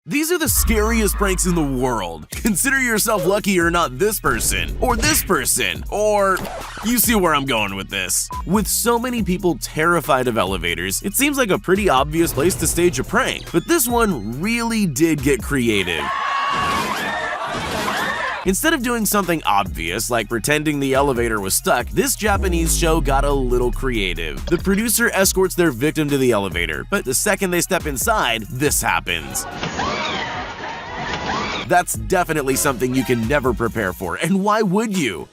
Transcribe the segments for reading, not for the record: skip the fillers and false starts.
These are the scariest pranks in the world. Consider yourself lucky you're not this person, or you see where I'm going with this. With so many people terrified of elevators, it seems like a pretty obvious place to stage a prank, but this one really did get creative. Instead of doing something obvious like pretending the elevator was stuck, this Japanese show got a little creative. The producer escorts their victim to the elevator, but the second they step inside, this happens. That's definitely something you can never prepare for, and why would you?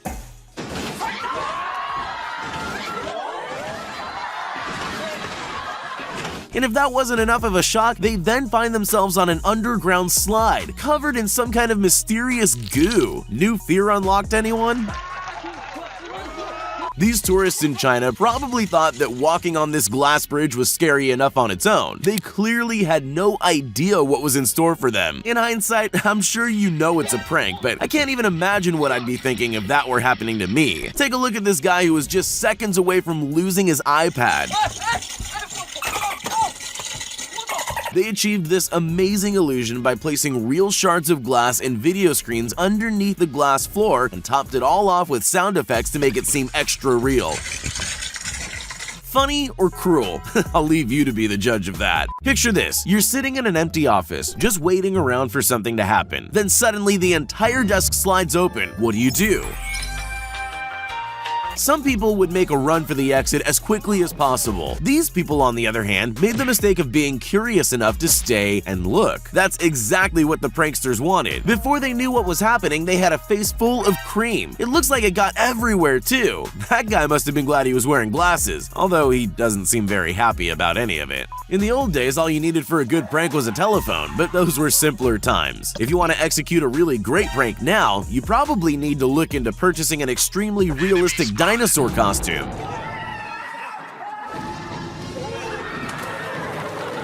And if that wasn't enough of a shock, they then find themselves on an underground slide, covered in some kind of mysterious goo. New fear unlocked, anyone? These tourists in China probably thought that walking on this glass bridge was scary enough on its own. They clearly had no idea what was in store for them. In hindsight, I'm sure you know it's a prank, but I can't even imagine what I'd be thinking if that were happening to me. Take a look at this guy who was just seconds away from losing his iPad. They achieved this amazing illusion by placing real shards of glass and video screens underneath the glass floor and topped it all off with sound effects to make it seem extra real. Funny or cruel? I'll leave you to be the judge of that. Picture this, you're sitting in an empty office, just waiting around for something to happen. Then suddenly the entire desk slides open. What do? Some people would make a run for the exit as quickly as possible. These people, on the other hand, made the mistake of being curious enough to stay and look. That's exactly what the pranksters wanted. Before they knew what was happening, they had a face full of cream. It looks like it got everywhere too. That guy must have been glad he was wearing glasses, although he doesn't seem very happy about any of it. In the old days, all you needed for a good prank was a telephone, but those were simpler times. If you want to execute a really great prank now, you probably need to look into purchasing an extremely realistic dinosaur costume.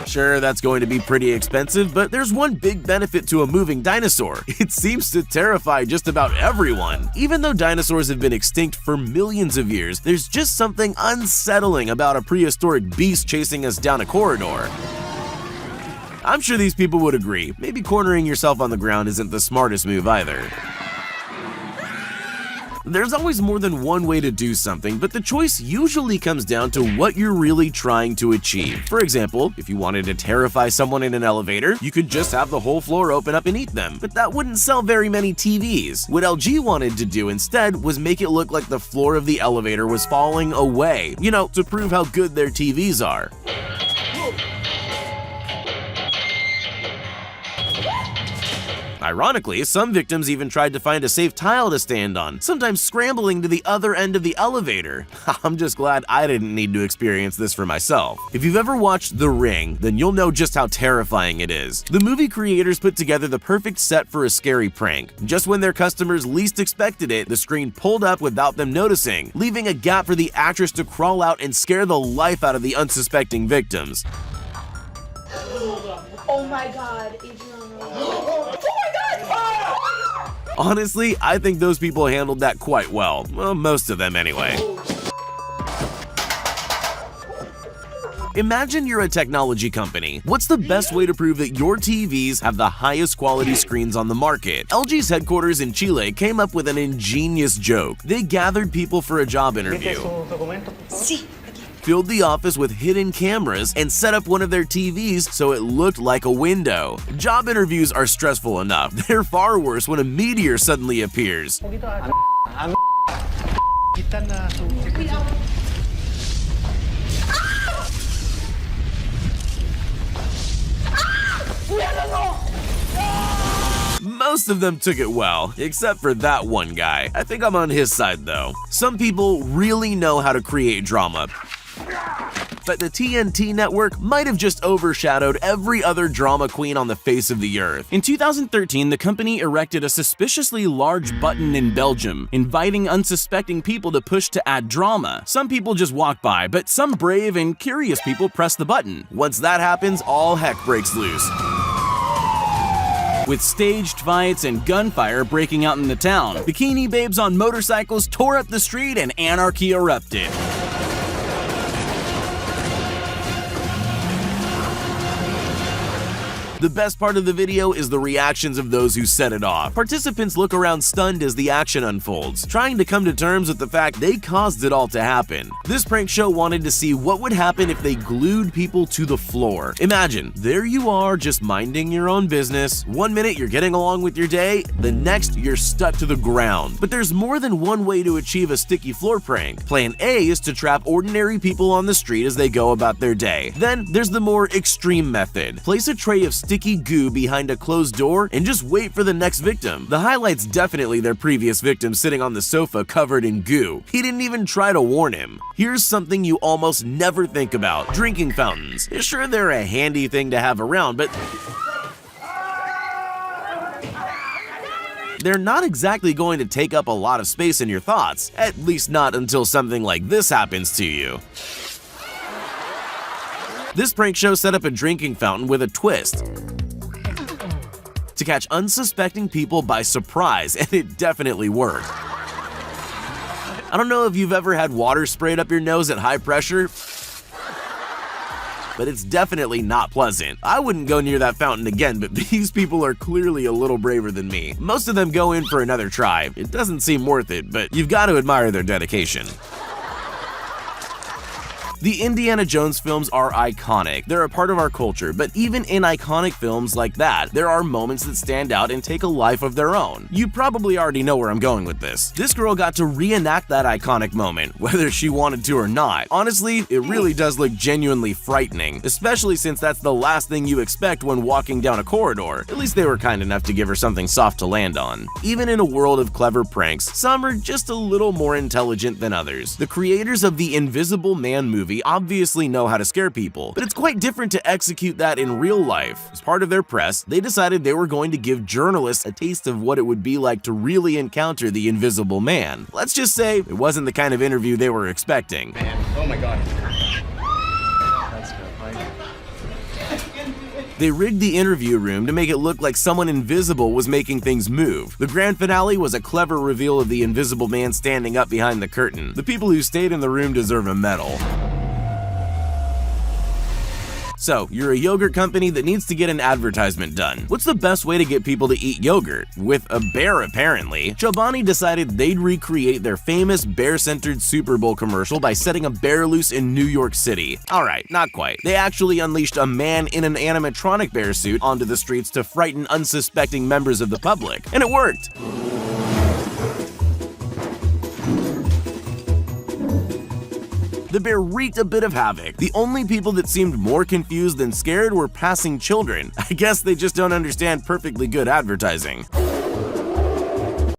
Sure, that's going to be pretty expensive, but there's one big benefit to a moving dinosaur. It seems to terrify just about everyone. Even though dinosaurs have been extinct for millions of years, there's just something unsettling about a prehistoric beast chasing us down a corridor. I'm sure these people would agree. Maybe cornering yourself on the ground isn't the smartest move either. There's always more than one way to do something, but the choice usually comes down to what you're really trying to achieve. For example, if you wanted to terrify someone in an elevator, you could just have the whole floor open up and eat them, but that wouldn't sell very many TVs. What LG wanted to do instead was make it look like the floor of the elevator was falling away, to prove how good their TVs are. Ironically, some victims even tried to find a safe tile to stand on, sometimes scrambling to the other end of the elevator. I'm just glad I didn't need to experience this for myself. If you've ever watched The Ring, then you'll know just how terrifying it is. The movie creators put together the perfect set for a scary prank. Just when their customers least expected it, the screen pulled up without them noticing, leaving a gap for the actress to crawl out and scare the life out of the unsuspecting victims. Oh my god, Adriana. Honestly, I think those people handled that quite well. Well, most of them anyway. Imagine you're a technology company. What's the best way to prove that your TVs have the highest quality screens on the market? LG's headquarters in Chile came up with an ingenious joke. They gathered people for a job interview, filled the office with hidden cameras, and set up one of their TVs so it looked like a window. Job interviews are stressful enough. They're far worse when a meteor suddenly appears. Most of them took it well, except for that one guy. I think I'm on his side though. Some people really know how to create drama, but the TNT network might have just overshadowed every other drama queen on the face of the earth. In 2013, the company erected a suspiciously large button in Belgium, inviting unsuspecting people to push to add drama. Some people just walk by, but some brave and curious people press the button. Once that happens, all heck breaks loose, with staged fights and gunfire breaking out in the town. Bikini babes on motorcycles tore up the street and anarchy erupted. The best part of the video is the reactions of those who set it off. Participants look around stunned as the action unfolds, trying to come to terms with the fact they caused it all to happen. This prank show wanted to see what would happen if they glued people to the floor. Imagine, there you are just minding your own business. One minute you're getting along with your day, the next you're stuck to the ground. But there's more than one way to achieve a sticky floor prank. Plan A is to trap ordinary people on the street as they go about their day. Then there's the more extreme method. Place a tray of sticky goo behind a closed door and just wait for the next victim. The highlight's definitely their previous victim sitting on the sofa covered in goo. He didn't even try to warn him. Here's something you almost never think about: drinking fountains. Sure, they're a handy thing to have around, but they're not exactly going to take up a lot of space in your thoughts, at least not until something like this happens to you. This prank show set up a drinking fountain with a twist to catch unsuspecting people by surprise, and it definitely worked. I don't know if you've ever had water sprayed up your nose at high pressure, but it's definitely not pleasant. I wouldn't go near that fountain again, but these people are clearly a little braver than me. Most of them go in for another try. It doesn't seem worth it, but you've got to admire their dedication. The Indiana Jones films are iconic. They're a part of our culture, but even in iconic films like that, there are moments that stand out and take a life of their own. You probably already know where I'm going with this. This girl got to reenact that iconic moment, whether she wanted to or not. Honestly, it really does look genuinely frightening, especially since that's the last thing you expect when walking down a corridor. At least they were kind enough to give her something soft to land on. Even in a world of clever pranks, some are just a little more intelligent than others. The creators of the Invisible Man movie obviously know how to scare people, but it's quite different to execute that in real life. As part of their press, they decided they were going to give journalists a taste of what it would be like to really encounter the Invisible Man. Let's just say it wasn't the kind of interview they were expecting. Man, oh my god. They rigged the interview room to make it look like someone invisible was making things move. The grand finale was a clever reveal of the Invisible Man standing up behind the curtain. The people who stayed in the room deserve a medal. So, you're a yogurt company that needs to get an advertisement done. What's the best way to get people to eat yogurt? With a bear, apparently. Chobani decided they'd recreate their famous bear-centered Super Bowl commercial by setting a bear loose in New York City. Alright, not quite. They actually unleashed a man in an animatronic bear suit onto the streets to frighten unsuspecting members of the public. And it worked! The bear wreaked a bit of havoc. The only people that seemed more confused than scared were passing children. I guess they just don't understand perfectly good advertising.